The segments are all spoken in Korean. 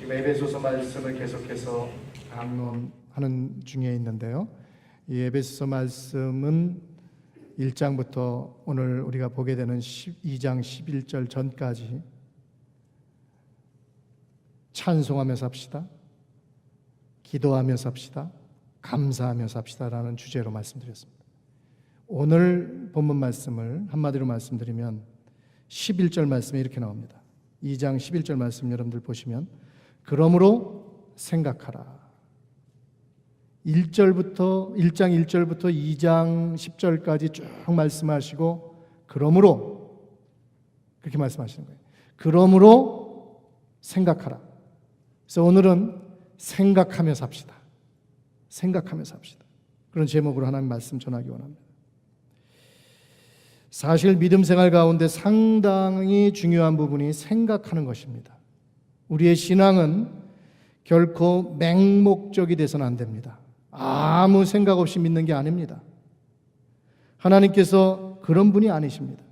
지금 에베소서 말씀을 계속해서 강론하는 중에 있는데요. 이 에베소서 말씀은 1장부터 오늘 우리가 보게 되는 2장 11절 전까지 찬송하며 삽시다, 기도하며 삽시다, 감사하며 삽시다라는 주제로 말씀드렸습니다. 오늘 본문 말씀을 한마디로 말씀드리면 11절 말씀이 이렇게 나옵니다. 2장 11절 말씀 여러분들 보시면 그러므로 생각하라. 1장 1절부터 2장 10절까지 쭉 말씀하시고 그러므로 그렇게 말씀하시는 거예요. 그러므로 생각하라. 그래서 오늘은 생각하며 삽시다. 생각하며 삽시다. 그런 제목으로 하나님 말씀 전하기 원합니다. 사실 믿음 생활 가운데 상당히 중요한 부분이 생각하는 것입니다. 우리의 신앙은 결코 맹목적이 돼서는 안 됩니다. 아무 생각 없이 믿는 게 아닙니다. 하나님께서 그런 분이 아니십니다.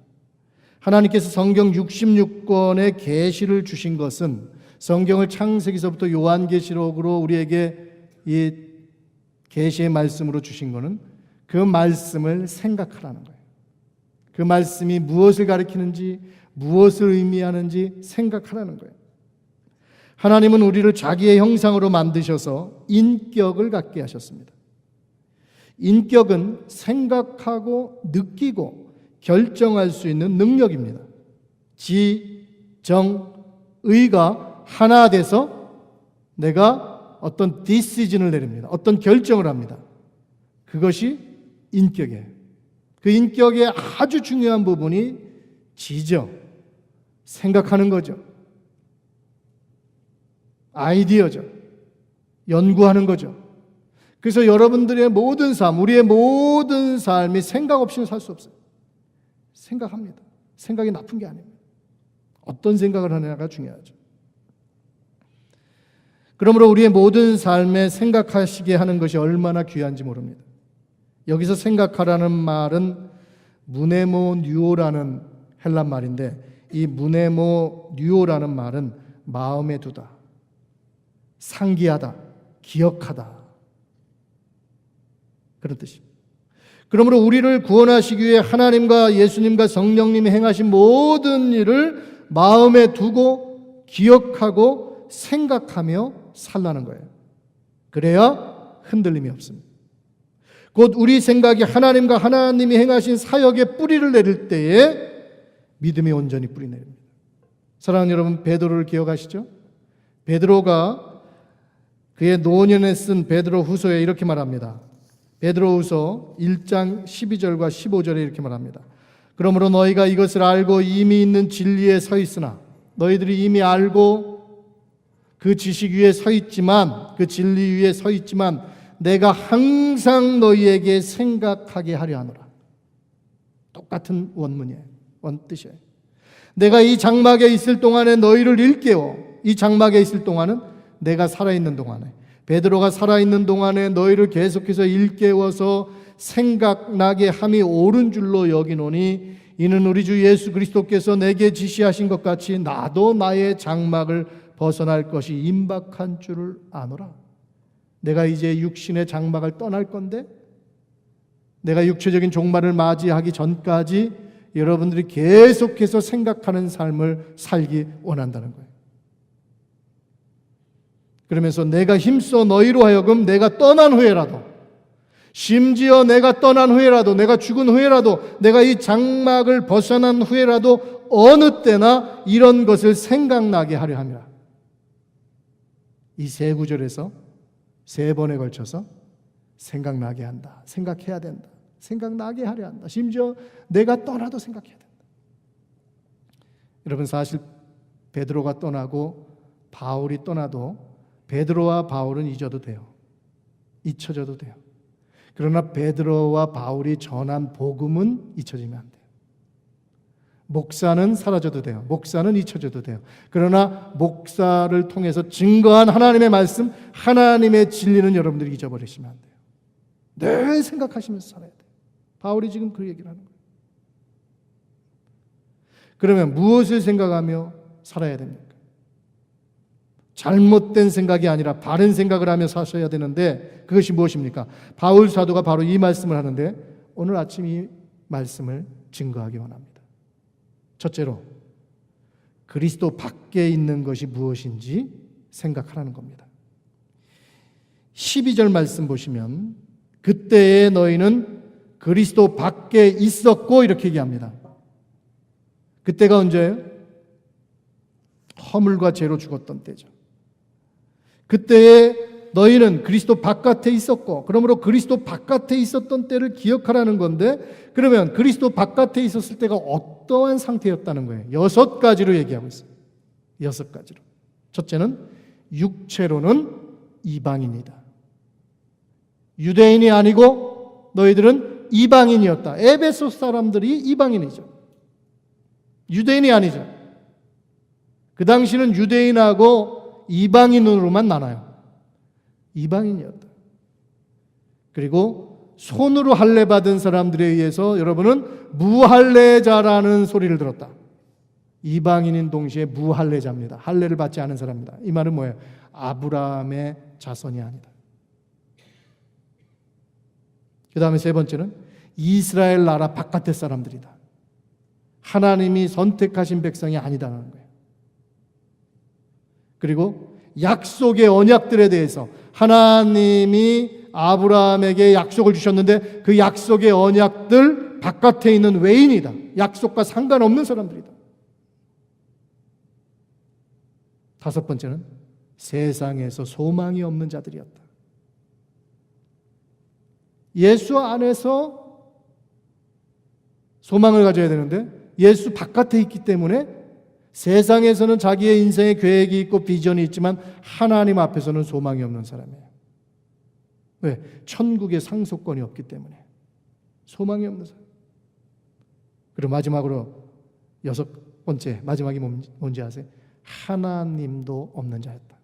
하나님께서 성경 66권의 계시를 주신 것은 성경을 창세기서부터 요한계시록으로 우리에게 이 계시의 말씀으로 주신 것은 그 말씀을 생각하라는 거예요. 그 말씀이 무엇을 가리키는지, 무엇을 의미하는지 생각하라는 거예요. 하나님은 우리를 자기의 형상으로 만드셔서 인격을 갖게 하셨습니다. 인격은 생각하고 느끼고 결정할 수 있는 능력입니다. 지, 정, 의가 하나 돼서 내가 어떤 디시전을 내립니다. 어떤 결정을 합니다. 그것이 인격이에요. 그 인격의 아주 중요한 부분이 지죠. 생각하는 거죠. 아이디어죠. 연구하는 거죠. 그래서 여러분들의 모든 삶, 우리의 모든 삶이 생각 없이는 살 수 없어요. 생각합니다. 생각이 나쁜 게 아닙니다. 어떤 생각을 하느냐가 중요하죠. 그러므로 우리의 모든 삶에 생각하시게 하는 것이 얼마나 귀한지 모릅니다. 여기서 생각하라는 말은 무네모 뉴오라는 헬란 말인데 이 무네모 뉴오라는 말은 마음에 두다, 상기하다, 기억하다 그런 뜻입니다. 그러므로 우리를 구원하시기 위해 하나님과 예수님과 성령님이 행하신 모든 일을 마음에 두고 기억하고 생각하며 살라는 거예요. 그래야 흔들림이 없습니다. 곧 우리 생각이 하나님과 하나님이 행하신 사역에 뿌리를 내릴 때에 믿음이 온전히 뿌리 내립니다. 사랑하는 여러분, 베드로를 기억하시죠? 베드로가 그의 노년에 쓴 베드로 후서에 이렇게 말합니다. 베드로 후서 1장 12절과 15절에 이렇게 말합니다. 그러므로 너희가 이것을 알고 이미 있는 진리에 서 있으나 너희들이 이미 알고 그 지식 위에 서 있지만 그 진리 위에 서 있지만 내가 항상 너희에게 생각하게 하려 하노라. 똑같은 원문이에요. 원뜻이에요. 내가 이 장막에 있을 동안에 너희를 일깨워. 이 장막에 있을 동안은 내가 살아있는 동안에, 베드로가 살아있는 동안에 너희를 계속해서 일깨워서 생각나게 함이 옳은 줄로 여기노니 이는 우리 주 예수 그리스도께서 내게 지시하신 것 같이 나도 나의 장막을 벗어날 것이 임박한 줄을 아노라. 내가 이제 육신의 장막을 떠날 건데 내가 육체적인 종말을 맞이하기 전까지 여러분들이 계속해서 생각하는 삶을 살기 원한다는 거예요. 그러면서 내가 힘써 너희로 하여금 내가 떠난 후에라도, 심지어 내가 떠난 후에라도, 내가 죽은 후에라도, 내가 이 장막을 벗어난 후에라도 어느 때나 이런 것을 생각나게 하려 함이라. 이 세 구절에서 세 번에 걸쳐서 생각나게 한다, 생각해야 된다, 생각나게 하려 한다, 심지어 내가 떠나도 생각해야 된다. 여러분, 사실 베드로가 떠나고 바울이 떠나도 베드로와 바울은 잊어도 돼요. 잊혀져도 돼요. 그러나 베드로와 바울이 전한 복음은 잊혀지면 안 돼요. 목사는 사라져도 돼요. 목사는 잊혀져도 돼요. 그러나 목사를 통해서 증거한 하나님의 말씀, 하나님의 진리는 여러분들이 잊어버리시면 안 돼요. 늘 생각하시면서 살아야 돼요. 바울이 지금 그 얘기를 하는 거예요. 그러면 무엇을 생각하며 살아야 됩니까? 잘못된 생각이 아니라 바른 생각을 하며 사셔야 되는데 그것이 무엇입니까? 바울 사도가 바로 이 말씀을 하는데 오늘 아침 이 말씀을 증거하기 원합니다. 첫째로 그리스도 밖에 있는 것이 무엇인지 생각하라는 겁니다. 12절 말씀 보시면 그때에 너희는 그리스도 밖에 있었고 이렇게 얘기합니다. 그때가 언제예요? 허물과 죄로 죽었던 때죠. 그때에 너희는 그리스도 바깥에 있었고 그러므로 그리스도 바깥에 있었던 때를 기억하라는 건데 그러면 그리스도 바깥에 있었을 때가 어떠한 상태였다는 거예요? 6가지로 얘기하고 있어요. 6가지로. 첫째는 육체로는 이방인이다. 유대인이 아니고 너희들은 이방인이었다. 에베소 사람들이 이방인이죠. 유대인이 아니죠. 그 당시는 유대인하고 이방인으로만 나눠요. 이방인이었다. 그리고 손으로 할례 받은 사람들에 의해서 여러분은 무할례자라는 소리를 들었다. 이방인인 동시에 무할례자입니다. 할례를 받지 않은 사람입니다. 이 말은 뭐예요? 아브라함의 자손이 아니다. 그 다음에 세 번째는 이스라엘 나라 바깥의 사람들이다. 하나님이 선택하신 백성이 아니다라는 거예요. 그리고 약속의 언약들에 대해서 하나님이 아브라함에게 약속을 주셨는데 그 약속의 언약들 바깥에 있는 외인이다. 약속과 상관없는 사람들이다. 다섯 번째는 세상에서 소망이 없는 자들이었다. 예수 안에서 소망을 가져야 되는데 예수 바깥에 있기 때문에 세상에서는 자기의 인생의 계획이 있고 비전이 있지만 하나님 앞에서는 소망이 없는 사람이에요. 왜? 천국의 상속권이 없기 때문에 소망이 없는 사람. 그리고 마지막으로 6번째 마지막이 뭔지 아세요? 하나님도 없는 자였다.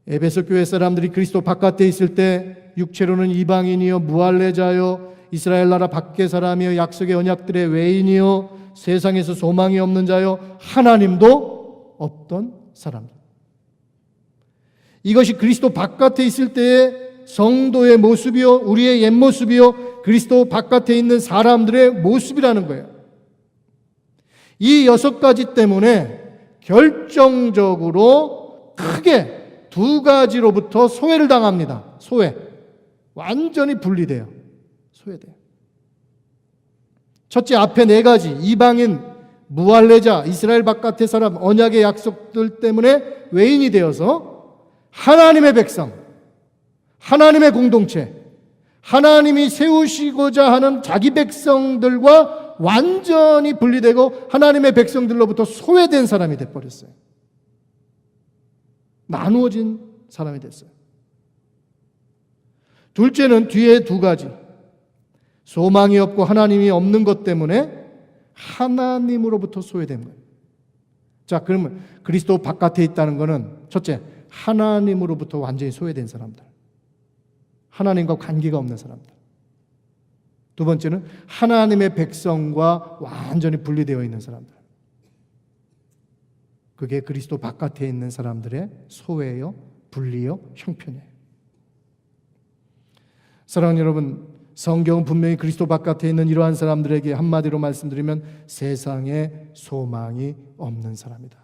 에베소 교회 사람들이 그리스도 바깥에 있을 때 육체로는 이방인이요 무할례자요 이스라엘 나라 밖의 사람이요 약속의 언약들의 외인이요 세상에서 소망이 없는 자요 하나님도 없던 사람들. 이것이 그리스도 바깥에 있을 때의 성도의 모습이요 우리의 옛 모습이요 그리스도 바깥에 있는 사람들의 모습이라는 거예요. 이 6가지 때문에 결정적으로 크게 2가지로부터 소외를 당합니다. 소외. 완전히 분리돼요. 소외돼요. 첫째 앞에 4가지 이방인, 무할례자, 이스라엘 바깥의 사람, 언약의 약속들 때문에 외인이 되어서 하나님의 백성, 하나님의 공동체, 하나님이 세우시고자 하는 자기 백성들과 완전히 분리되고 하나님의 백성들로부터 소외된 사람이 돼버렸어요. 나누어진 사람이 됐어요. 둘째는 뒤에 2가지. 소망이 없고 하나님이 없는 것 때문에 하나님으로부터 소외된 거예요. 자, 그러면 그리스도 바깥에 있다는 것은 첫째, 하나님으로부터 완전히 소외된 사람들. 하나님과 관계가 없는 사람들. 두 번째는 하나님의 백성과 완전히 분리되어 있는 사람들. 그게 그리스도 바깥에 있는 사람들의 소외요, 분리요, 형편이에요. 사랑하는 여러분, 성경은 분명히 그리스도 바깥에 있는 이러한 사람들에게 한마디로 말씀드리면 세상에 소망이 없는 사람이다.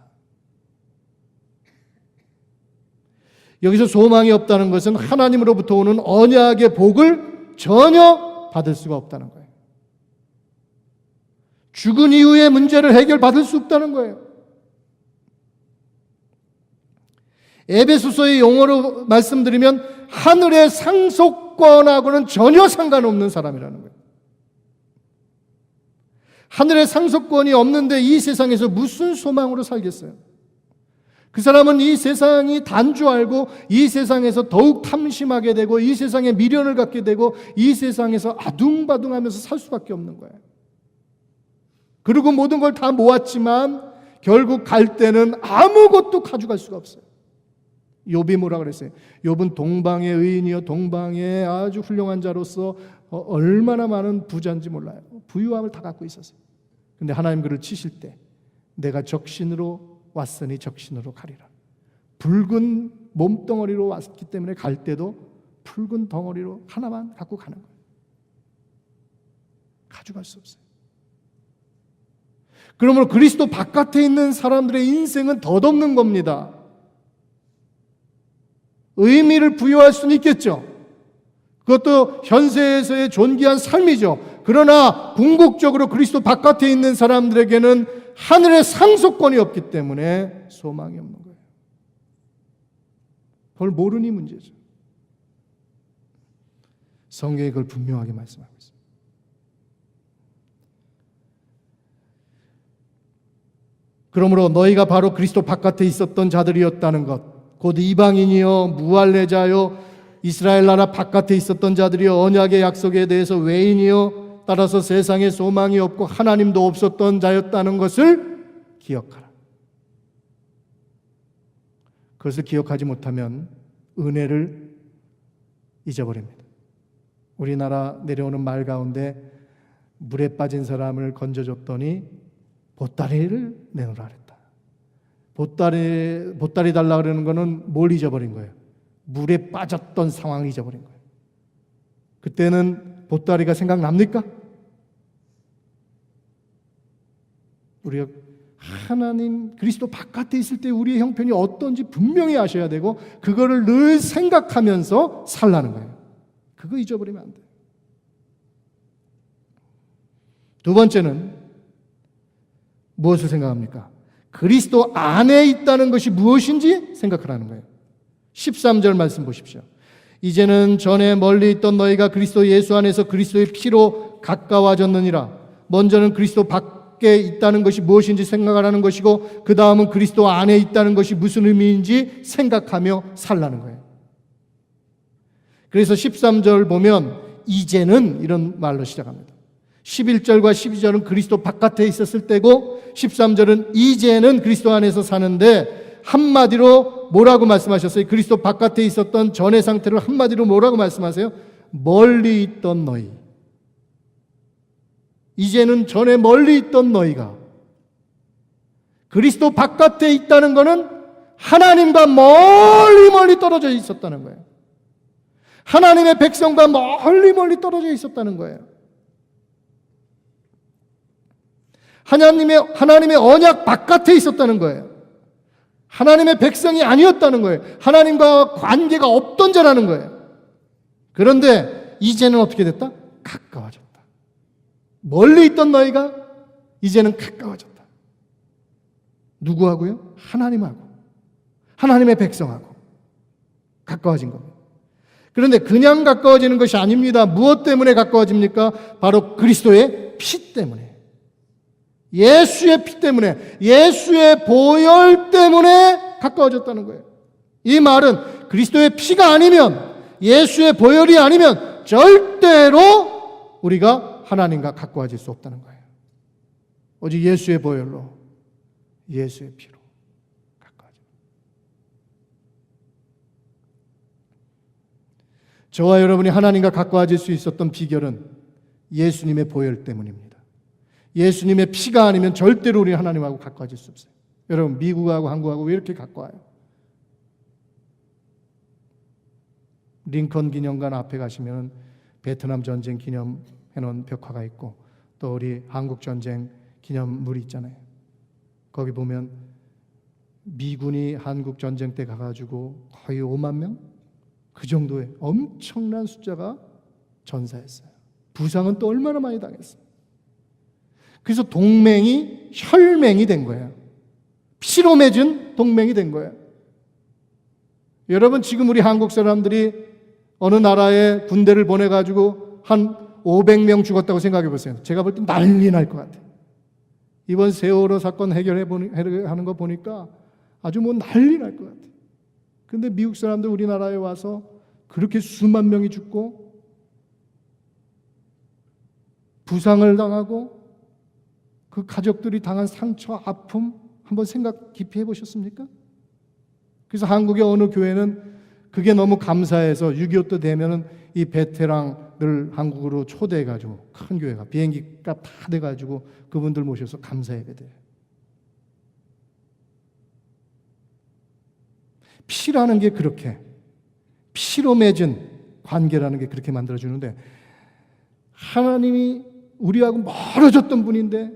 여기서 소망이 없다는 것은 하나님으로부터 오는 언약의 복을 전혀 받을 수가 없다는 거예요. 죽은 이후의 문제를 해결받을 수 없다는 거예요. 에베소서의 용어로 말씀드리면 하늘의 상속권하고는 전혀 상관없는 사람이라는 거예요. 하늘의 상속권이 없는데 이 세상에서 무슨 소망으로 살겠어요? 그 사람은 이 세상이 단 줄 알고 이 세상에서 더욱 탐심하게 되고 이 세상에 미련을 갖게 되고 이 세상에서 아둥바둥하면서 살 수밖에 없는 거예요. 그리고 모든 걸 다 모았지만 결국 갈 때는 아무것도 가져갈 수가 없어요. 욥이 뭐라 그랬어요? 욥은 동방의 의인이요 동방의 아주 훌륭한 자로서 얼마나 많은 부자인지 몰라요. 부유함을 다 갖고 있었어요. 근데 하나님 그를 치실 때 내가 적신으로 왔으니 적신으로 가리라. 붉은 몸덩어리로 왔기 때문에 갈 때도 붉은 덩어리로 하나만 갖고 가는 거예요. 가져갈 수 없어요. 그러므로 그리스도 바깥에 있는 사람들의 인생은 덧없는 겁니다. 의미를 부여할 수는 있겠죠. 그것도 현세에서의 존귀한 삶이죠. 그러나 궁극적으로 그리스도 바깥에 있는 사람들에게는 하늘의 상속권이 없기 때문에 소망이 없는 거예요. 그걸 모르니 문제죠. 성경이 그걸 분명하게 말씀하고 있습니다. 그러므로 너희가 바로 그리스도 바깥에 있었던 자들이었다는 것, 곧 이방인이요 무할례자요 이스라엘 나라 바깥에 있었던 자들이요 언약의 약속에 대해서 외인이요 따라서 세상에 소망이 없고 하나님도 없었던 자였다는 것을 기억하라. 그것을 기억하지 못하면 은혜를 잊어버립니다. 우리나라 내려오는 말 가운데 물에 빠진 사람을 건져줬더니 보따리를 내놓으라 그랬다. 보따리 달라 그러는 거는 뭘 잊어버린 거예요? 물에 빠졌던 상황을 잊어버린 거예요. 그때는 보따리가 생각납니까? 우리가 하나님 그리스도 바깥에 있을 때 우리의 형편이 어떤지 분명히 아셔야 되고 그거를 늘 생각하면서 살라는 거예요. 그거 잊어버리면 안 돼요. 두 번째는 무엇을 생각합니까? 그리스도 안에 있다는 것이 무엇인지 생각하라는 거예요. 13절 말씀 보십시오. 이제는 전에 멀리 있던 너희가 그리스도 예수 안에서 그리스도의 피로 가까워졌느니라. 먼저는 그리스도 밖에 있다는 것이 무엇인지 생각하라는 것이고 그 다음은 그리스도 안에 있다는 것이 무슨 의미인지 생각하며 살라는 거예요. 그래서 13절 보면 이제는 이런 말로 시작합니다. 11절과 12절은 그리스도 바깥에 있었을 때고 13절은 이제는 그리스도 안에서 사는데 한마디로 뭐라고 말씀하셨어요? 그리스도 바깥에 있었던 전의 상태를 한마디로 뭐라고 말씀하세요? 멀리 있던 너희. 이제는 전에 멀리 있던 너희가 그리스도 바깥에 있다는 것은 하나님과 멀리 떨어져 있었다는 거예요. 하나님의 백성과 멀리 떨어져 있었다는 거예요. 하나님의 언약 바깥에 있었다는 거예요. 하나님의 백성이 아니었다는 거예요. 하나님과 관계가 없던 자라는 거예요. 그런데 이제는 어떻게 됐다? 가까워졌다. 멀리 있던 너희가 이제는 가까워졌다. 누구하고요? 하나님하고. 하나님의 백성하고 가까워진 겁니다. 그런데 그냥 가까워지는 것이 아닙니다. 무엇 때문에 가까워집니까? 바로 그리스도의 피 때문에. 예수의 피 때문에, 예수의 보혈 때문에 가까워졌다는 거예요. 이 말은 그리스도의 피가 아니면, 예수의 보혈이 아니면 절대로 우리가 하나님과 가까워질 수 없다는 거예요. 오직 예수의 보혈로, 예수의 피로 가까워집니다. 저와 여러분이 하나님과 가까워질 수 있었던 비결은 예수님의 보혈 때문입니다. 예수님의 피가 아니면 절대로 우리 하나님하고 가까워질 수 없어요. 여러분 미국하고 한국하고 왜 이렇게 가까워요? 링컨 기념관 앞에 가시면 베트남 전쟁 기념해놓은 벽화가 있고 또 우리 한국 전쟁 기념물이 있잖아요. 거기 보면 미군이 한국 전쟁 때 가가지고 거의 5만 명? 그 정도의 엄청난 숫자가 전사했어요. 부상은 또 얼마나 많이 당했어요. 그래서 동맹이 혈맹이 된 거예요. 피로 맺은 동맹이 된 거예요. 여러분 지금 우리 한국 사람들이 어느 나라에 군대를 보내가지고 한 500명 죽었다고 생각해 보세요. 제가 볼 때 난리 날 것 같아요. 이번 세월호 사건 해결하는 거 보니까 아주 뭐 난리 날 것 같아요. 근데 미국 사람들 우리나라에 와서 그렇게 수만 명이 죽고 부상을 당하고 그 가족들이 당한 상처, 아픔 한번 생각 깊이 해보셨습니까? 그래서 한국의 어느 교회는 그게 너무 감사해서 6.25 때 되면은 이 베테랑들 한국으로 초대해가지고 큰 교회가 비행기 값 다 돼가지고 그분들 모셔서 감사 예배 드려요. 피라는 게 그렇게, 피로 맺은 관계라는 게 그렇게 만들어주는데, 하나님이 우리하고 멀어졌던 분인데,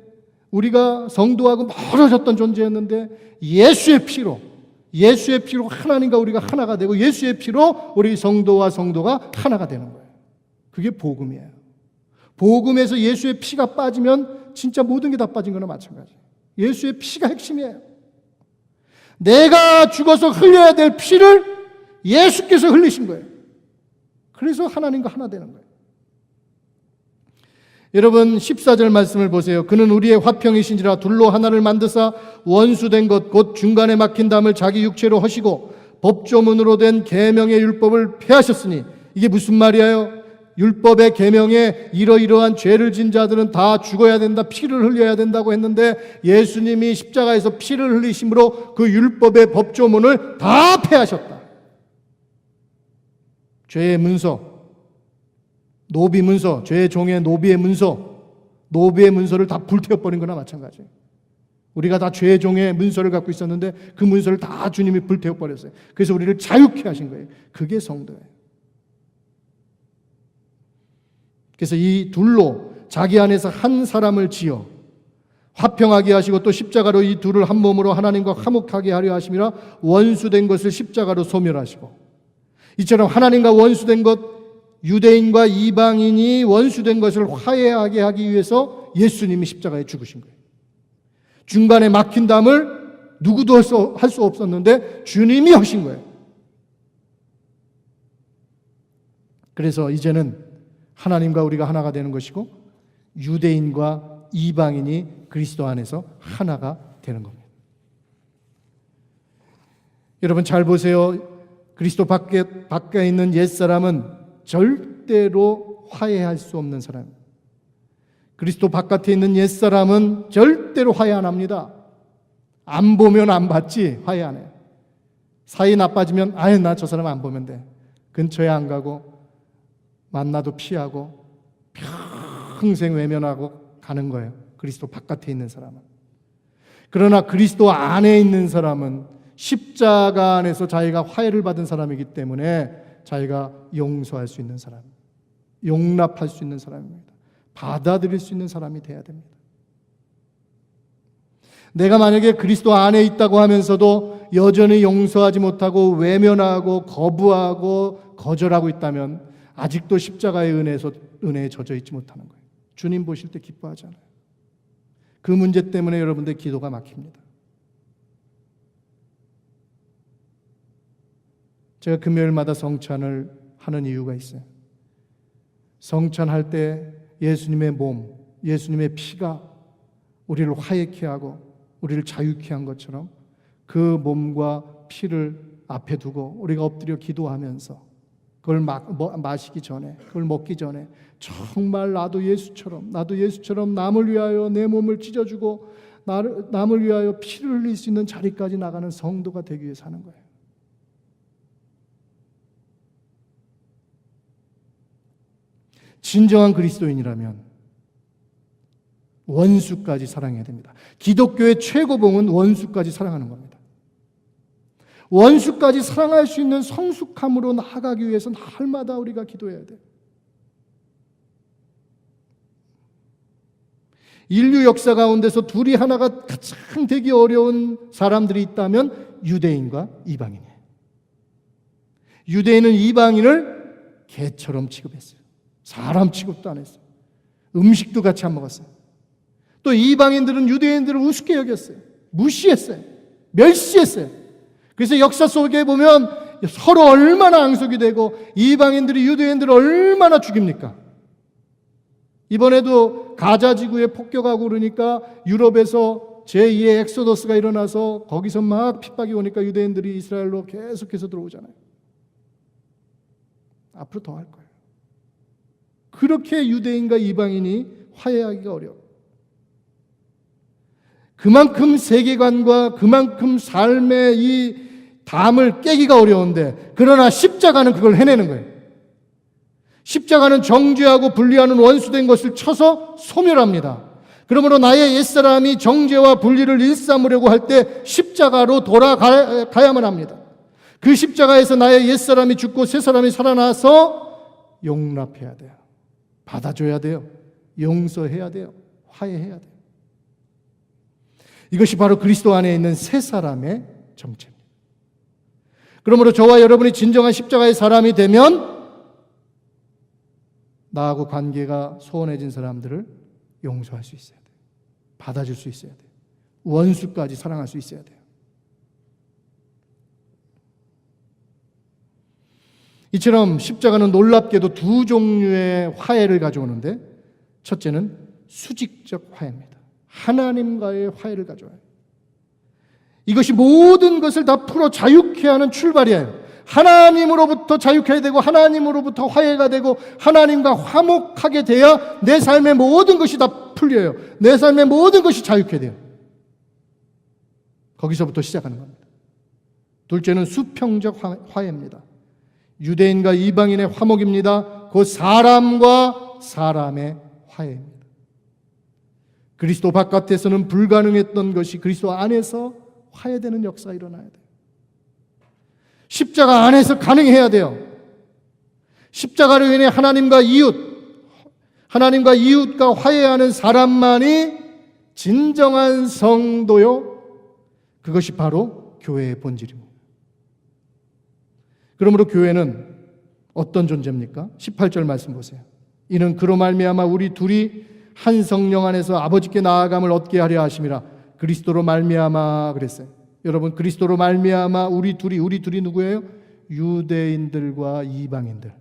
우리가 성도하고 멀어졌던 존재였는데, 예수의 피로 하나님과 우리가 하나가 되고, 예수의 피로 우리 성도와 성도가 하나가 되는 거예요. 그게 복음이에요. 복음에서 예수의 피가 빠지면 진짜 모든 게 다 빠진 거나 마찬가지예요. 예수의 피가 핵심이에요. 내가 죽어서 흘려야 될 피를 예수께서 흘리신 거예요. 그래서 하나님과 하나 되는 거예요. 여러분 14절 말씀을 보세요. 그는 우리의 화평이신지라 둘로 하나를 만드사 원수된 것 곧 중간에 막힌 담을 자기 육체로 허시고 법조문으로 된 계명의 율법을 폐하셨으니, 이게 무슨 말이에요? 율법의 계명에 이러이러한 죄를 진 자들은 다 죽어야 된다, 피를 흘려야 된다고 했는데, 예수님이 십자가에서 피를 흘리심으로 그 율법의 법조문을 다 폐하셨다. 죄의 문서, 노비 문서, 죄의 종의 노비의 문서를 다 불태워버린 거나 마찬가지예요. 우리가 다 죄의 종의 문서를 갖고 있었는데 그 문서를 다 주님이 불태워버렸어요. 그래서 우리를 자유케 하신 거예요. 그게 성도예요. 그래서 이 둘로 자기 안에서 한 사람을 지어 화평하게 하시고, 또 십자가로 이 둘을 한 몸으로 하나님과 화목하게 하려 하심이라 원수된 것을 십자가로 소멸하시고, 이처럼 하나님과 원수된 것, 유대인과 이방인이 원수된 것을 화해하게 하기 위해서 예수님이 십자가에 죽으신 거예요. 중간에 막힌 담을 누구도 할 수 없었는데 주님이 하신 거예요. 그래서 이제는 하나님과 우리가 하나가 되는 것이고, 유대인과 이방인이 그리스도 안에서 하나가 되는 겁니다. 여러분 잘 보세요. 그리스도 밖에 있는 옛사람은 절대로 화해할 수 없는 사람입니다. 그리스도 바깥에 있는 옛사람은 절대로 화해 안 합니다. 안 보면 안 받지 화해 안 해요. 사이 나빠지면 아유 나 저 사람 안 보면 돼. 근처에 안 가고 만나도 피하고 평생 외면하고 가는 거예요. 그리스도 바깥에 있는 사람은. 그러나 그리스도 안에 있는 사람은 십자가 안에서 자기가 화해를 받은 사람이기 때문에 자기가 용서할 수 있는 사람, 용납할 수 있는 사람입니다. 받아들일 수 있는 사람이 돼야 됩니다. 내가 만약에 그리스도 안에 있다고 하면서도 여전히 용서하지 못하고 외면하고 거부하고 거절하고 있다면 아직도 십자가의 은혜에 젖어 있지 못하는 거예요. 주님 보실 때 기뻐하잖아요. 그 문제 때문에 여러분들 기도가 막힙니다. 제가 금요일마다 성찬을 하는 이유가 있어요. 성찬할 때 예수님의 몸, 예수님의 피가 우리를 화해케 하고 우리를 자유케 한 것처럼 그 몸과 피를 앞에 두고 우리가 엎드려 기도하면서 그걸 마시기 전에, 그걸 먹기 전에 정말 나도 예수처럼 남을 위하여 내 몸을 찢어주고 남을 위하여 피를 흘릴 수 있는 자리까지 나가는 성도가 되기 위해 사는 거예요. 진정한 그리스도인이라면 원수까지 사랑해야 됩니다. 기독교의 최고봉은 원수까지 사랑하는 겁니다. 원수까지 사랑할 수 있는 성숙함으로 나아가기 위해서 날마다 우리가 기도해야 돼요. 인류 역사 가운데서 둘이 하나가 가장 되기 어려운 사람들이 있다면 유대인과 이방인이에요. 유대인은 이방인을 개처럼 취급했어요. 사람 취급도 안 했어요. 음식도 같이 안 먹었어요. 또 이방인들은 유대인들을 우습게 여겼어요. 무시했어요. 멸시했어요. 그래서 역사 속에 보면 서로 얼마나 앙숙이 되고 이방인들이 유대인들을 얼마나 죽입니까? 이번에도 가자 지구에 폭격하고 그러니까 유럽에서 제2의 엑소더스가 일어나서 거기서 막 핍박이 오니까 유대인들이 이스라엘로 계속해서 들어오잖아요. 앞으로 더 할 거예요. 그렇게 유대인과 이방인이 화해하기가 어려워. 그만큼 세계관과 그만큼 삶의 이 담을 깨기가 어려운데, 그러나 십자가는 그걸 해내는 거예요. 십자가는 정죄하고 분리하는 원수된 것을 쳐서 소멸합니다. 그러므로 나의 옛사람이 정죄와 분리를 일삼으려고 할 때 십자가로 돌아가야만 합니다. 그 십자가에서 나의 옛사람이 죽고 새사람이 살아나서 용납해야 돼요. 받아줘야 돼요. 용서해야 돼요. 화해해야 돼요. 이것이 바로 그리스도 안에 있는 새사람의 정체입니다. 그러므로 저와 여러분이 진정한 십자가의 사람이 되면 나하고 관계가 소원해진 사람들을 용서할 수 있어야 돼요. 받아줄 수 있어야 돼요. 원수까지 사랑할 수 있어야 돼요. 이처럼 십자가는 놀랍게도 두 종류의 화해를 가져오는데, 첫째는 수직적 화해입니다. 하나님과의 화해를 가져와요. 이것이 모든 것을 다 풀어 자유케 하는 출발이에요. 하나님으로부터 자유케 되고 하나님으로부터 화해가 되고 하나님과 화목하게 돼야 내 삶의 모든 것이 다 풀려요. 내 삶의 모든 것이 자유케 돼요. 거기서부터 시작하는 겁니다. 둘째는 수평적 화해입니다. 유대인과 이방인의 화목입니다. 곧 사람과 사람의 화해입니다. 그리스도 바깥에서는 불가능했던 것이 그리스도 안에서 화해되는 역사가 일어나야 돼요. 십자가 안에서 가능해야 돼요. 십자가로 인해 하나님과 이웃과 화해하는 사람만이 진정한 성도요. 그것이 바로 교회의 본질입니다. 그러므로 교회는 어떤 존재입니까? 18절 말씀 보세요. 이는 그로 말미암아 우리 둘이 한 성령 안에서 아버지께 나아감을 얻게 하려 하심이라. 그리스도로 말미암아 그랬어요. 여러분, 그리스도로 말미암아 우리 둘이 누구예요? 유대인들과 이방인들.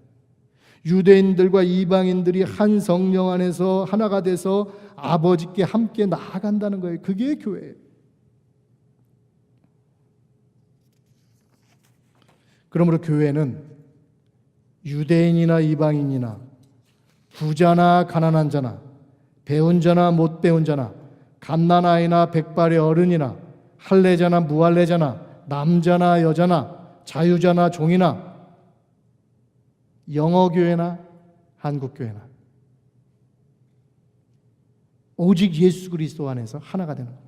유대인들과 이방인들이 한 성령 안에서 하나가 돼서 아버지께 함께 나아간다는 거예요. 그게 교회예요. 그러므로 교회는 유대인이나 이방인이나 부자나 가난한 자나 배운 자나 못 배운 자나 갓난아이나 백발의 어른이나 할례자나 무할례자나 남자나 여자나 자유자나 종이나 영어교회나 한국교회나 오직 예수 그리스도 안에서 하나가 되는 거예요.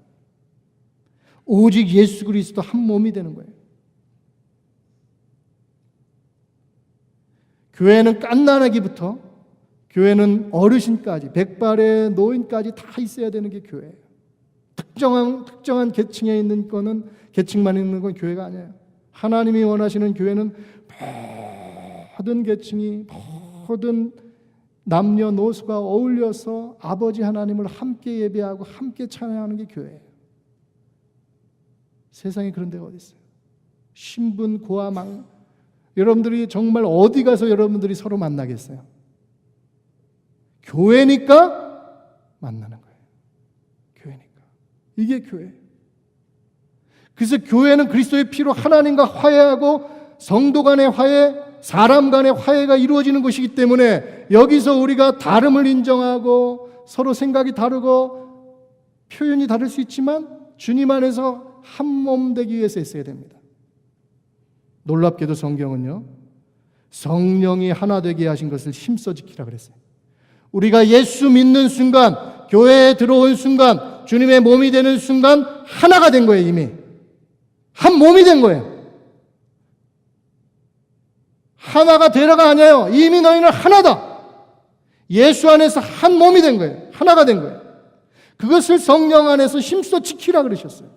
오직 예수 그리스도 한 몸이 되는 거예요. 교회는 갓난아기부터 교회는 어르신까지 백발의 노인까지 다 있어야 되는 게 교회예요. 특정한 계층에 있는 거는 계층만 있는 건 교회가 아니에요. 하나님이 원하시는 교회는 모든 계층이 모든 남녀노소가 어울려서 아버지 하나님을 함께 예배하고 함께 찬양하는 게 교회예요. 세상에 그런 데가 어디 있어요? 신분 고아망. 여러분들이 정말 어디 가서 여러분들이 서로 만나겠어요? 교회니까 만나는 거예요. 교회니까. 이게 교회예요. 그래서 교회는 그리스도의 피로 하나님과 화해하고 성도 간의 화해, 사람 간의 화해가 이루어지는 것이기 때문에 여기서 우리가 다름을 인정하고 서로 생각이 다르고 표현이 다를 수 있지만 주님 안에서 한 몸 되기 위해서 했어야 됩니다. 놀랍게도 성경은요, 성령이 하나 되게 하신 것을 힘써 지키라 그랬어요. 우리가 예수 믿는 순간, 교회에 들어온 순간, 주님의 몸이 되는 순간 하나가 된 거예요. 이미 한 몸이 된 거예요. 하나가 되라가 아니에요. 이미 너희는 하나다. 예수 안에서 한 몸이 된 거예요. 하나가 된 거예요. 그것을 성령 안에서 힘써 지키라 그러셨어요.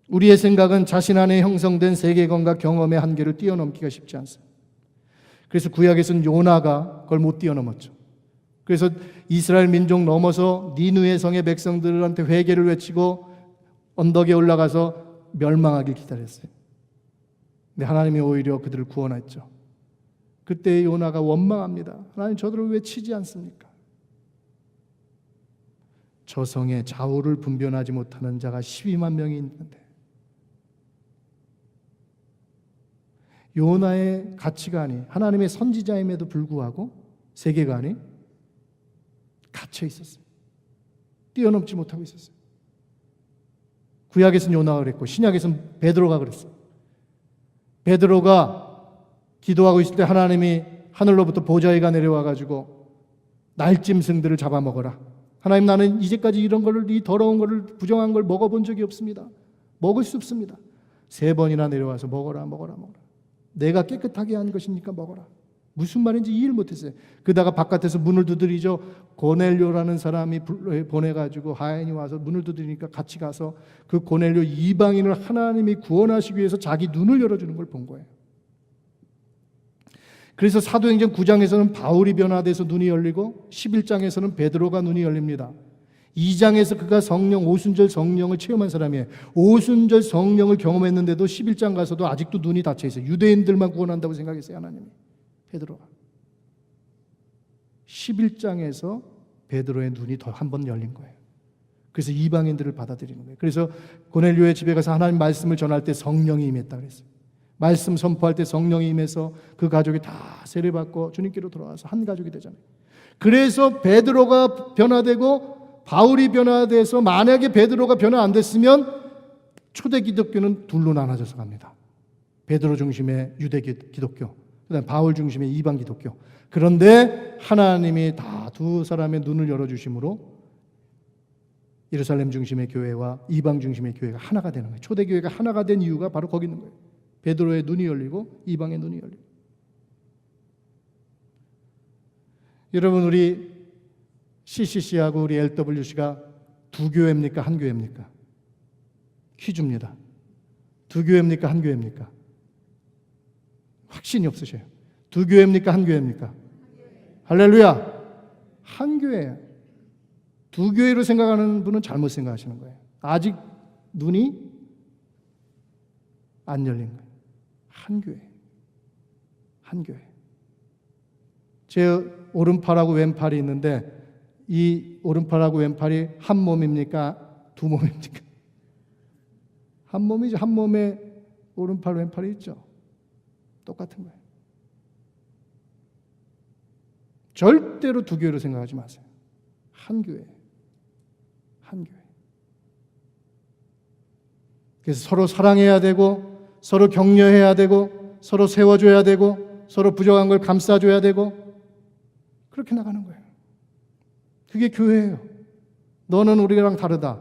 우리의 생각은 자신 안에 형성된 세계관과 경험의 한계를 뛰어넘기가 쉽지 않습니다. 그래서 구약에서는 요나가 그걸 못 뛰어넘었죠. 그래서 이스라엘 민족 넘어서 니느웨 성의 백성들한테 회개를 외치고 언덕에 올라가서 멸망하길 기다렸어요. 근데 하나님이 오히려 그들을 구원했죠. 그때 요나가 원망합니다. 하나님, 저들을 왜 치지 않습니까? 저 성에 좌우를 분별하지 못하는 자가 12만 명이 있는데 요나의 가치관이 하나님의 선지자임에도 불구하고 세계관이 갇혀 있었어요. 뛰어넘지 못하고 있었어요. 구약에서는 요나가 그랬고 신약에서는 베드로가 그랬어요. 베드로가 기도하고 있을 때 하나님이 하늘로부터 보좌의가 내려와 가지고 날짐승들을 잡아먹어라. 하나님, 나는 이제까지 이런 거를, 이 더러운 거를, 부정한 걸 먹어본 적이 없습니다. 먹을 수 없습니다. 3번이나 내려와서 먹어라. 내가 깨끗하게 한 것이니까 먹어라. 무슨 말인지 이해를 못했어요. 그러다가 바깥에서 문을 두드리죠. 고넬료라는 사람이 보내가지고 하인이 와서 문을 두드리니까 같이 가서 그 고넬료 이방인을 하나님이 구원하시기 위해서 자기 눈을 열어주는 걸 본 거예요. 그래서 사도행전 9장에서는 바울이 변화돼서 눈이 열리고 11장에서는 베드로가 눈이 열립니다. 2장에서 그가 성령, 오순절 성령을 체험한 사람이에요. 오순절 성령을 경험했는데도 11장 가서도 아직도 눈이 닫혀 있어요. 유대인들만 구원한다고 생각했어요, 하나님이. 베드로가 11장에서 베드로의 눈이 더 한 번 열린 거예요. 그래서 이방인들을 받아들이는 거예요. 그래서 고넬료의 집에 가서 하나님 말씀을 전할 때 성령이 임했다 그랬어요. 말씀 선포할 때 성령이 임해서 그 가족이 다 세례받고 주님께로 돌아와서 한 가족이 되잖아요. 그래서 베드로가 변화되고 바울이 변화돼서, 만약에 베드로가 변화 안 됐으면 초대 기독교는 둘로 나눠져서 갑니다. 베드로 중심의 유대 기독교, 그다음 바울 중심의 이방 기독교. 그런데 하나님이 다 두 사람의 눈을 열어주심으로 예루살렘 중심의 교회와 이방 중심의 교회가 하나가 되는 거예요. 초대교회가 하나가 된 이유가 바로 거기 있는 거예요. 베드로의 눈이 열리고 이방의 눈이 열리고. 여러분, 우리 CCC하고 우리 LWC가 두 교회입니까? 한 교회입니까? 퀴즈입니다. 두 교회입니까? 한 교회입니까? 확신이 없으셔요. 두 교회입니까? 한 교회입니까? 할렐루야! 한 교회예요. 두 교회로 생각하는 분은 잘못 생각하시는 거예요. 아직 눈이 안 열린 거예요. 한 교회. 한 교회. 제 오른팔하고 왼팔이 있는데 이 오른팔하고 왼팔이 한 몸입니까? 두 몸입니까? 한 몸이죠. 한 몸에 오른팔 왼팔이 있죠. 똑같은 거예요. 절대로 두 교회로 생각하지 마세요. 한 교회. 한 교회. 그래서 서로 사랑해야 되고, 서로 격려해야 되고, 서로 세워줘야 되고, 서로 부족한 걸 감싸줘야 되고, 그렇게 나가는 거예요. 그게 교회예요. 너는 우리랑 다르다.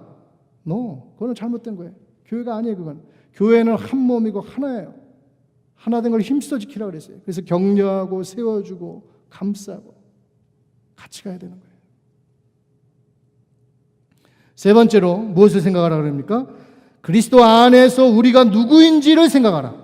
그거는 잘못된 거예요. 교회가 아니에요, 그건. 교회는 한 몸이고 하나예요. 하나 된 걸 힘써 지키라고 그랬어요. 그래서 격려하고 세워주고 감싸고 같이 가야 되는 거예요. 세 번째로 무엇을 생각하라 그럽니까? 그리스도 안에서 우리가 누구인지를 생각하라.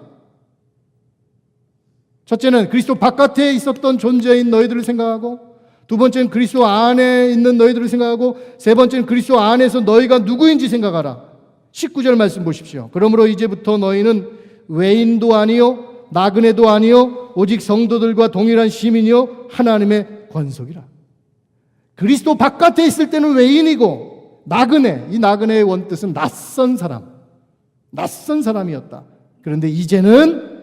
첫째는 그리스도 바깥에 있었던 존재인 너희들을 생각하고, 두 번째는 그리스도 안에 있는 너희들을 생각하고, 세 번째는 그리스도 안에서 너희가 누구인지 생각하라. 19절 말씀 보십시오. 그러므로 이제부터 너희는 외인도 아니요 나그네도 아니요 오직 성도들과 동일한 시민이요 하나님의 권속이라. 그리스도 바깥에 있을 때는 외인이고 나그네, 이 나그네의 원뜻은 낯선 사람, 낯선 사람이었다. 그런데 이제는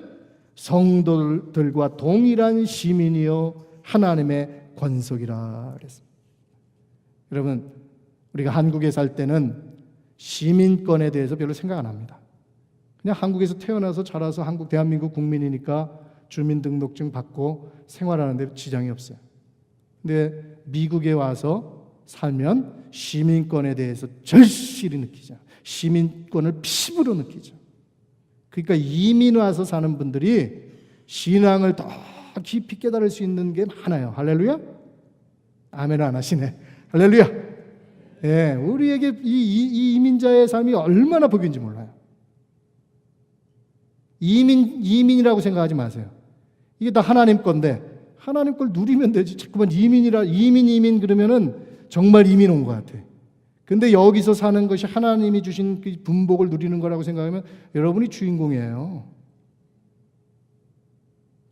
성도들과 동일한 시민이요 하나님의 권속이라 그랬습니다. 여러분, 우리가 한국에 살 때는 시민권에 대해서 별로 생각 안 합니다. 그냥 한국에서 태어나서 자라서 한국 대한민국 국민이니까 주민등록증 받고 생활하는데 지장이 없어요. 근데 미국에 와서 살면 시민권에 대해서 절실히 느끼죠. 시민권을 피부로 느끼죠. 그러니까 이민 와서 사는 분들이 신앙을 더 깊이 깨달을 수 있는 게 많아요. 할렐루야? 아멘 안 하시네. 할렐루야. 예, 우리에게 이 이민자의 삶이 얼마나 복인지 몰라요. 이민이라고 생각하지 마세요. 이게 다 하나님 건데 하나님 걸 누리면 되지. 자꾸만 이민 그러면은 정말 이민 온 것 같아. 근데 여기서 사는 것이 하나님이 주신 그 분복을 누리는 거라고 생각하면 여러분이 주인공이에요.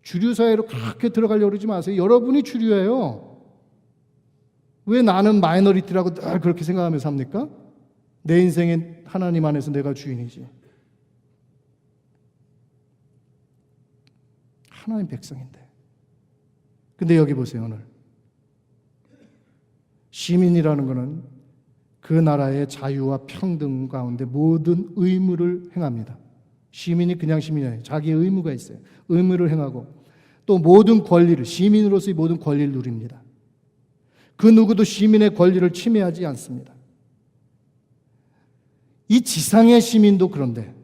주류 사회로 그렇게 들어가려고 그러지 마세요. 여러분이 주류예요. 왜 나는 마이너리티라고 늘 그렇게 생각하면서 삽니까? 내 인생에 하나님 안에서 내가 주인이지. 하나님 백성인데. 근데 여기 보세요, 오늘. 시민이라는 것은 그 나라의 자유와 평등 가운데 모든 의무를 행합니다. 시민이 그냥 시민이 아니에요. 자기의 의무가 있어요. 의무를 행하고 또 모든 권리를, 시민으로서의 모든 권리를 누립니다. 그 누구도 시민의 권리를 침해하지 않습니다. 이 지상의 시민도 그런데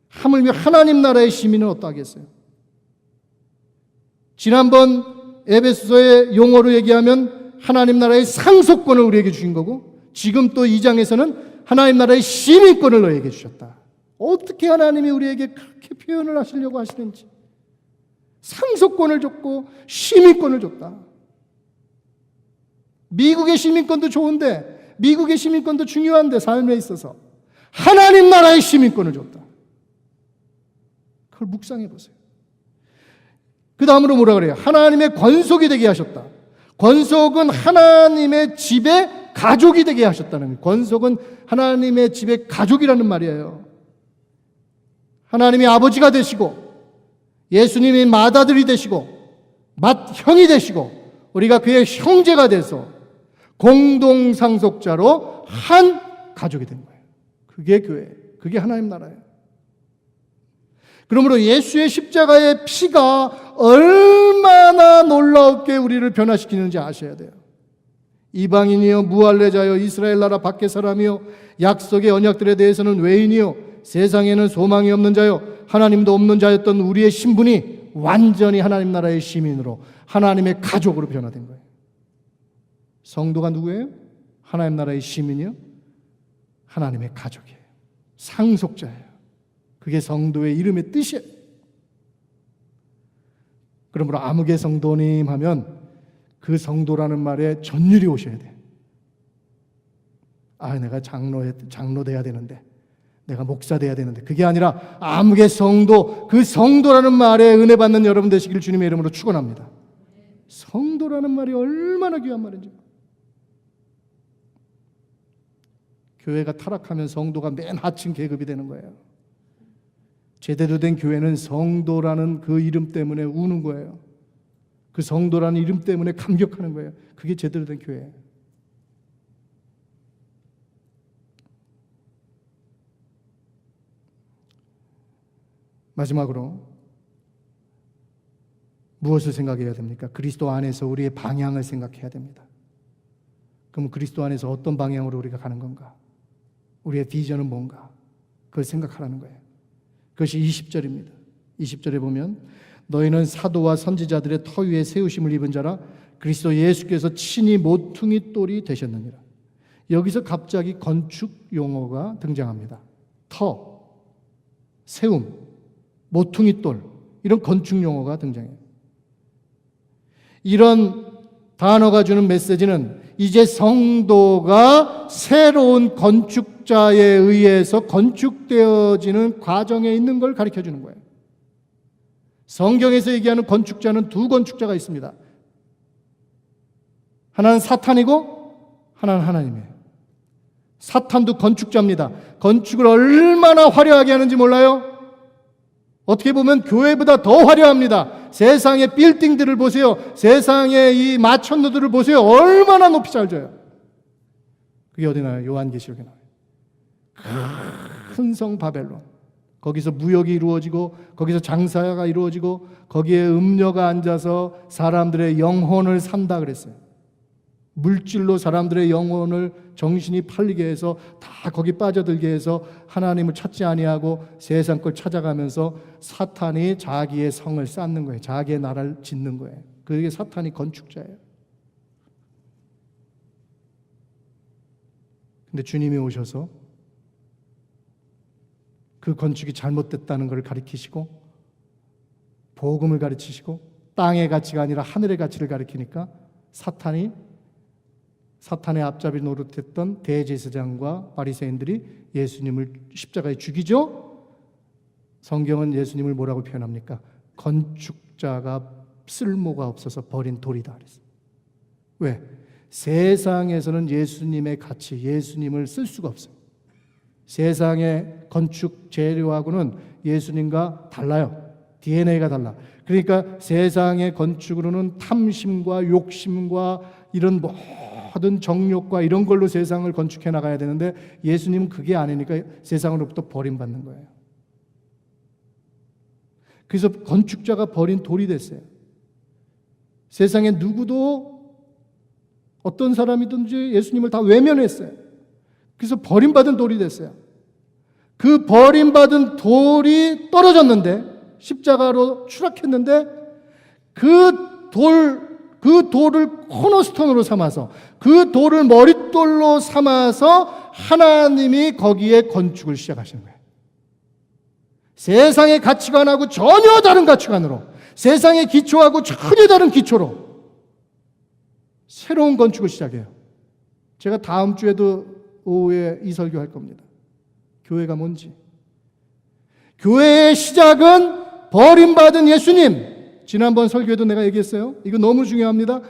하물며 하나님 나라의 시민은 어떠하겠어요? 지난번 에베소서의 용어로 얘기하면 하나님 나라의 상속권을 우리에게 주신 거고, 지금 또 2장에서는 하나님 나라의 시민권을 너에게 주셨다. 어떻게 하나님이 우리에게 그렇게 표현을 하시려고 하시는지. 상속권을 줬고 시민권을 줬다. 미국의 시민권도 좋은데, 미국의 시민권도 중요한데 삶에 있어서 하나님 나라의 시민권을 줬다. 그걸 묵상해 보세요. 그 다음으로 뭐라 그래요? 하나님의 권속이 되게 하셨다. 권속은 하나님의 집의 가족이 되게 하셨다는 거예요. 권속은 하나님의 집의 가족이라는 말이에요. 하나님이 아버지가 되시고 예수님이 맏아들이 되시고 맏형이 되시고 우리가 그의 형제가 돼서 공동상속자로 한 가족이 된 거예요. 그게 교회, 그게 하나님 나라예요. 그러므로 예수의 십자가의 피가 얼마나 놀랍게 우리를 변화시키는지 아셔야 돼요. 이방인이요, 무할례자요, 이스라엘 나라 밖의 사람이요, 약속의 언약들에 대해서는 외인이요, 세상에는 소망이 없는 자요, 하나님도 없는 자였던 우리의 신분이 완전히 하나님 나라의 시민으로 하나님의 가족으로 변화된 거예요. 성도가 누구예요? 하나님 나라의 시민이요, 하나님의 가족이에요. 상속자예요. 그게 성도의 이름의 뜻이에요. 그러므로 아무개 성도님 하면 그 성도라는 말에 전율이 오셔야 돼요. 아, 내가 장로 돼야 되는데, 내가 목사 돼야 되는데, 그게 아니라 아무개 성도, 그 성도라는 말에 은혜 받는 여러분 되시길 주님의 이름으로 축원합니다. 성도라는 말이 얼마나 귀한 말인지. 교회가 타락하면 성도가 맨 하층 계급이 되는 거예요. 제대로 된 교회는 성도라는 그 이름 때문에 우는 거예요. 그 성도라는 이름 때문에 감격하는 거예요. 그게 제대로 된 교회예요. 마지막으로 무엇을 생각해야 됩니까? 그리스도 안에서 우리의 방향을 생각해야 됩니다. 그럼 그리스도 안에서 어떤 방향으로 우리가 가는 건가? 우리의 비전은 뭔가? 그걸 생각하라는 거예요. 그것이 20절입니다. 20절에 보면 너희는 사도와 선지자들의 터 위에 세우심을 입은 자라 그리스도 예수께서 친히 모퉁이 돌이 되셨느니라. 여기서 갑자기 건축 용어가 등장합니다. 터, 세움, 모퉁이 돌, 이런 건축 용어가 등장해요. 이런 단어가 주는 메시지는 이제 성도가 새로운 건축자에 의해서 건축되어지는 과정에 있는 걸 가르쳐 주는 거예요. 성경에서 얘기하는 건축자는 두 건축자가 있습니다. 하나는 사탄이고 하나는 하나님이에요. 사탄도 건축자입니다. 건축을 얼마나 화려하게 하는지 몰라요? 어떻게 보면 교회보다 더 화려합니다. 세상의 빌딩들을 보세요. 세상의 이 마천루들을 보세요. 얼마나 높이 잘 져요. 그게 어디 나와요? 요한계시록에 나와요. 큰 성 바벨론. 거기서 무역이 이루어지고 거기서 장사가 이루어지고 거기에 음녀가 앉아서 사람들의 영혼을 산다 그랬어요. 물질로 사람들의 영혼을 정신이 팔리게 해서 다 거기 빠져들게 해서 하나님을 찾지 아니하고 세상 걸 찾아가면서 사탄이 자기의 성을 쌓는 거예요. 자기의 나라를 짓는 거예요. 그게 사탄이 건축자예요. 근데 주님이 오셔서 그 건축이 잘못됐다는 것을 가르치시고 복음을 가르치시고 땅의 가치가 아니라 하늘의 가치를 가르치니까 사탄의 앞잡이 노릇했던 대제사장과 바리새인들이 예수님을 십자가에 죽이죠. 성경은 예수님을 뭐라고 표현합니까? 건축자가 쓸모가 없어서 버린 돌이다 그랬어요. 왜? 세상에서는 예수님의 가치, 예수님을 쓸 수가 없어요. 세상의 건축 재료하고는 예수님과 달라요. DNA가 달라. 그러니까 세상의 건축으로는 탐심과 욕심과 이런 모든 정욕과 이런 걸로 세상을 건축해 나가야 되는데 예수님은 그게 아니니까 세상으로부터 버림받는 거예요. 그래서 건축자가 버린 돌이 됐어요. 세상에 누구도 어떤 사람이든지 예수님을 다 외면했어요. 그래서 버림받은 돌이 됐어요. 그 버림받은 돌이 떨어졌는데, 십자가로 추락했는데, 그 돌을 코너스톤으로 삼아서, 그 돌을 머릿돌로 삼아서 하나님이 거기에 건축을 시작하시는 거예요. 세상의 가치관하고 전혀 다른 가치관으로, 세상의 기초하고 전혀 다른 기초로 새로운 건축을 시작해요. 제가 다음 주에도 오후에 이 설교할 겁니다. 교회가 뭔지. 교회의 시작은 버림받은 예수님. 지난번 설교에도 내가 얘기했어요. 이거 너무 중요합니다.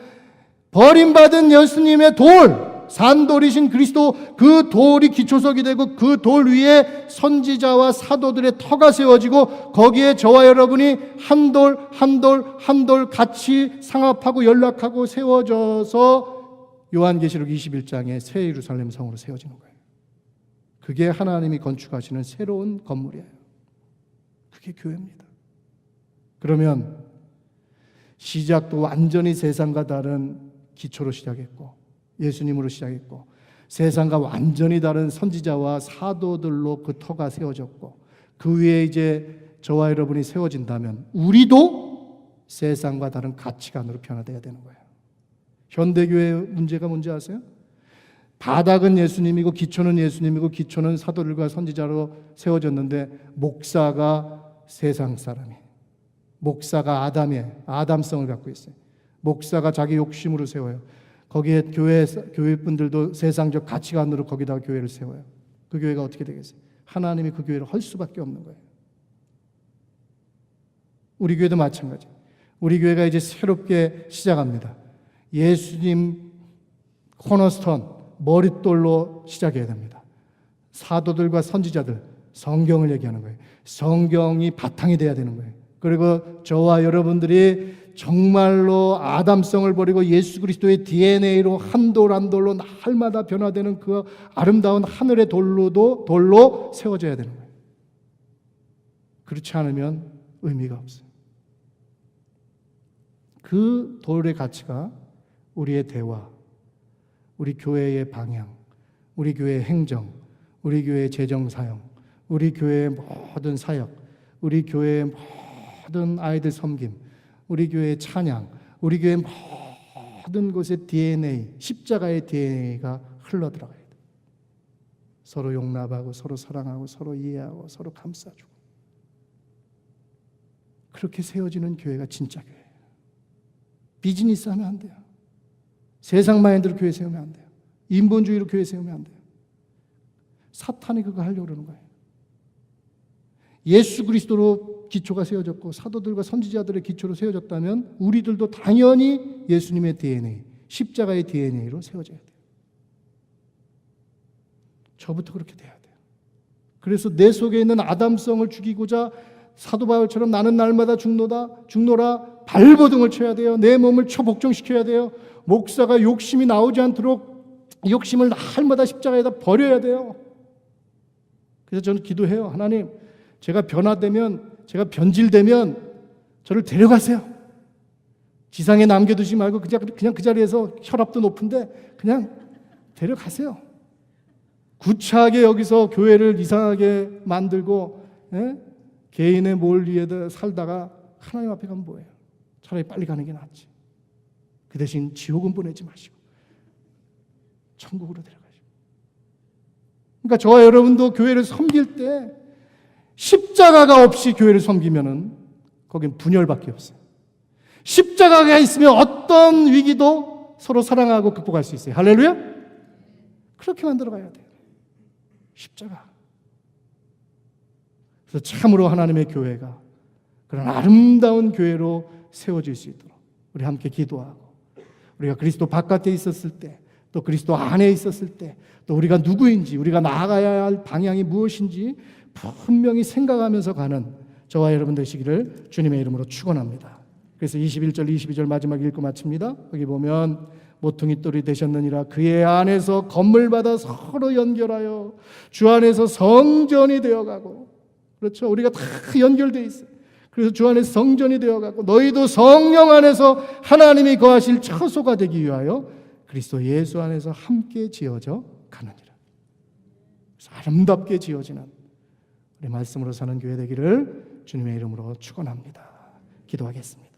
버림받은 예수님의 돌, 산돌이신 그리스도, 그 돌이 기초석이 되고 그 돌 위에 선지자와 사도들의 터가 세워지고 거기에 저와 여러분이 한 돌 한 돌 한 돌 같이 상합하고 연락하고 세워져서 요한계시록 21장에 새 예루살렘 성으로 세워지는 거예요. 그게 하나님이 건축하시는 새로운 건물이에요. 그게 교회입니다. 그러면 시작도 완전히 세상과 다른 기초로 시작했고 예수님으로 시작했고 세상과 완전히 다른 선지자와 사도들로 그 터가 세워졌고 그 위에 이제 저와 여러분이 세워진다면 우리도 세상과 다른 가치관으로 변화되어야 되는 거예요. 현대교회의 문제가 뭔지 아세요? 바닥은 예수님이고 기초는 예수님이고 기초는 사도들과 선지자로 세워졌는데 목사가 세상 사람이, 목사가 아담성을 갖고 있어요. 목사가 자기 욕심으로 세워요. 거기에 교회 분들도 세상적 가치관으로 거기다가 교회를 세워요. 그 교회가 어떻게 되겠어요? 하나님이 그 교회를 헐 수밖에 없는 거예요. 우리 교회도 마찬가지. 우리 교회가 이제 새롭게 시작합니다. 예수님 코너스톤 머릿돌로 시작해야 됩니다. 사도들과 선지자들 성경을 얘기하는 거예요. 성경이 바탕이 돼야 되는 거예요. 그리고 저와 여러분들이 정말로 아담성을 버리고 예수 그리스도의 DNA로 한 돌 한 돌로 날마다 변화되는 그 아름다운 하늘의 돌로 세워져야 되는 거예요. 그렇지 않으면 의미가 없어요. 그 돌의 가치가 우리의 대화, 우리 교회의 방향, 우리 교회의 행정, 우리 교회의 재정 사용, 우리 교회의 모든 사역, 우리 교회의 모든 아이들 섬김, 우리 교회의 찬양, 우리 교회의 모든 곳의 DNA, 십자가의 DNA가 흘러들어가야 돼. 서로 용납하고 서로 사랑하고 서로 이해하고 서로 감싸주고 그렇게 세워지는 교회가 진짜 교회예요. 비즈니스 하면 안 돼요. 세상 마인드로 교회 세우면 안 돼요. 인본주의로 교회 세우면 안 돼요. 사탄이 그거 하려고 그러는 거예요. 예수 그리스도로 기초가 세워졌고 사도들과 선지자들의 기초로 세워졌다면 우리들도 당연히 예수님의 DNA, 십자가의 DNA로 세워져야 돼요. 저부터 그렇게 돼야 돼요. 그래서 내 속에 있는 아담성을 죽이고자 사도 바울처럼 나는 날마다 죽노라 발버둥을 쳐야 돼요. 내 몸을 초복종시켜야 돼요. 목사가 욕심이 나오지 않도록 욕심을 날마다 십자가에다 버려야 돼요. 그래서 저는 기도해요. 하나님, 제가 변화되면, 제가 변질되면 저를 데려가세요. 지상에 남겨두지 말고 그냥 그 자리에서 혈압도 높은데 그냥 데려가세요. 구차하게 여기서 교회를 이상하게 만들고 개인의 몰리에다 살다가 하나님 앞에 가면 뭐예요? 차라리 빨리 가는 게 낫지. 그 대신 지옥은 보내지 마시고 천국으로 데려가시고. 그러니까 저와 여러분도 교회를 섬길 때 십자가가 없이 교회를 섬기면은 거긴 분열밖에 없어요. 십자가가 있으면 어떤 위기도 서로 사랑하고 극복할 수 있어요. 할렐루야? 그렇게 만들어 가야 돼요. 십자가. 그래서 참으로 하나님의 교회가 그런 아름다운 교회로 세워질 수 있도록 우리 함께 기도하고 우리가 그리스도 바깥에 있었을 때 또 그리스도 안에 있었을 때 또 우리가 누구인지 우리가 나아가야 할 방향이 무엇인지 분명히 생각하면서 가는 저와 여러분 되시기를 주님의 이름으로 축원합니다. 그래서 21절 22절 마지막 읽고 마칩니다. 여기 보면 모퉁이 돌이 되셨느니라 그의 안에서 건물마다 서로 연결하여 주 안에서 성전이 되어가고 그렇죠. 우리가 다 연결되어 있어요. 그래서 주 안에서 성전이 되어가고 너희도 성령 안에서 하나님이 거하실 처소가 되기 위하여 그리스도 예수 안에서 함께 지어져 가느니라. 그래서 아름답게 지어지는 우리 말씀으로 사는 교회 되기를 주님의 이름으로 축원합니다. 기도하겠습니다.